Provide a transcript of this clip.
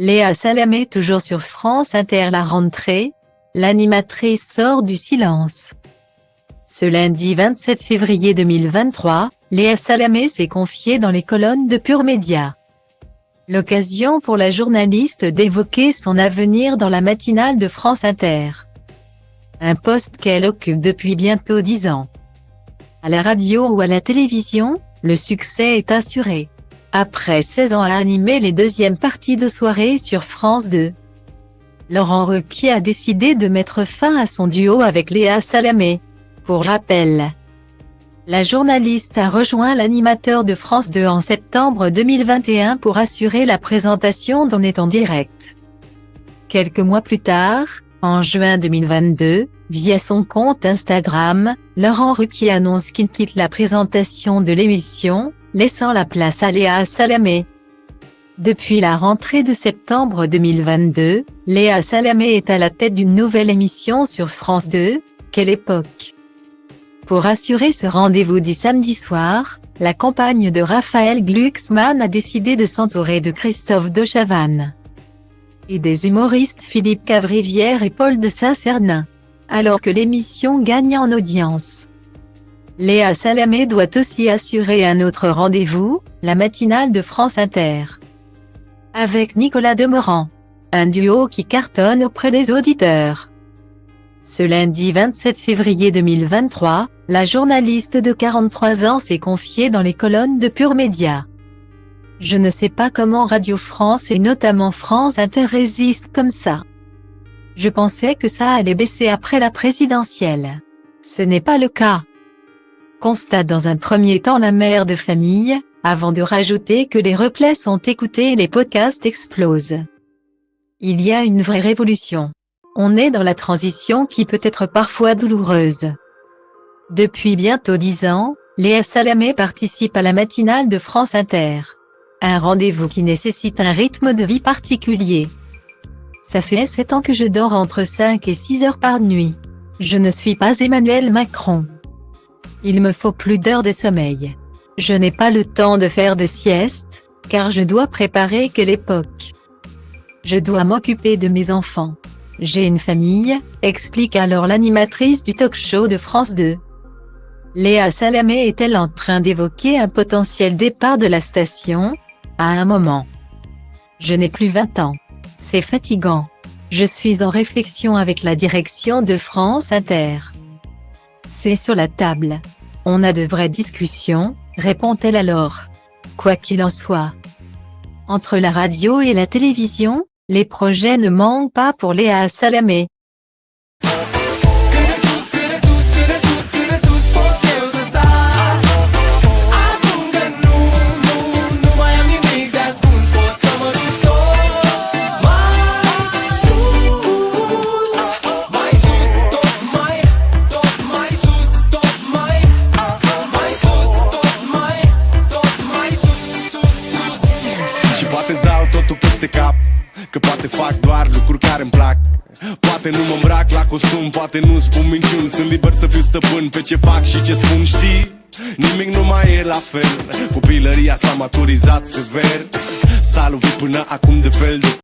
Léa Salamé toujours sur France Inter. La rentrée, l'animatrice sort du silence. Ce lundi 27 février 2023, Léa Salamé s'est confiée dans les colonnes de Pure Média. L'occasion pour la journaliste d'évoquer son avenir dans la matinale de France Inter. Un poste qu'elle occupe depuis bientôt 10 ans. À la radio ou à la télévision, le succès est assuré. Après 16 ans à animer les deuxièmes parties de soirée sur France 2, Laurent Ruquier a décidé de mettre fin à son duo avec Léa Salamé. Pour rappel, la journaliste a rejoint l'animateur de France 2 en septembre 2021 pour assurer la présentation d'On est en direct. Quelques mois plus tard, en juin 2022, via son compte Instagram, Laurent Ruquier annonce qu'il quitte la présentation de l'émission, laissant la place à Léa Salamé. Depuis la rentrée de septembre 2022, Léa Salamé est à la tête d'une nouvelle émission sur France 2, Quelle époque. Pour assurer ce rendez-vous du samedi soir, la compagne de Raphaël Glucksmann a décidé de s'entourer de Christophe de Chavannes et des humoristes Philippe Cavrivière et Paul de Saint-Cernin, alors que l'émission gagne en audience. Léa Salamé doit aussi assurer un autre rendez-vous, la matinale de France Inter, avec Nicolas Demorand, un duo qui cartonne auprès des auditeurs. Ce lundi 27 février 2023, la journaliste de 43 ans s'est confiée dans les colonnes de Pure Média. Je ne sais pas comment Radio France et notamment France Inter résistent comme ça. Je pensais que ça allait baisser après la présidentielle. Ce n'est pas le cas. Constate dans un premier temps la mère de famille, avant de rajouter que les replays sont écoutés et les podcasts explosent. Il y a une vraie révolution. On est dans la transition qui peut être parfois douloureuse. Depuis bientôt 10 ans, Léa Salamé participe à la matinale de France Inter. Un rendez-vous qui nécessite un rythme de vie particulier. Ça fait 7 ans que je dors entre 5 et 6 heures par nuit. Je ne suis pas Emmanuel Macron. Il me faut plus d'heures de sommeil. Je n'ai pas le temps de faire de sieste, car je dois préparer Quelle époque. Je dois m'occuper de mes enfants. J'ai une famille, explique alors l'animatrice du talk-show de France 2. Léa Salamé est-elle en train d'évoquer un potentiel départ de la station? À un moment. Je n'ai plus 20 ans. C'est fatigant. Je suis en réflexion avec la direction de France Inter. C'est sur la table. On a de vraies discussions, répond-elle alors. Quoi qu'il en soit, entre la radio et la télévision, les projets ne manquent pas pour Léa Salamé. Poate-ți dau totul peste cap, că poate fac doar lucruri care-mi plac. Poate nu mă îmbrac la costum, poate nu spun minciuni. Sunt liber să fiu stăpân pe ce fac și ce spun, știi? Nimic nu mai e la fel. Copilăria s-a maturizat sever. S-a lovit până acum de fel de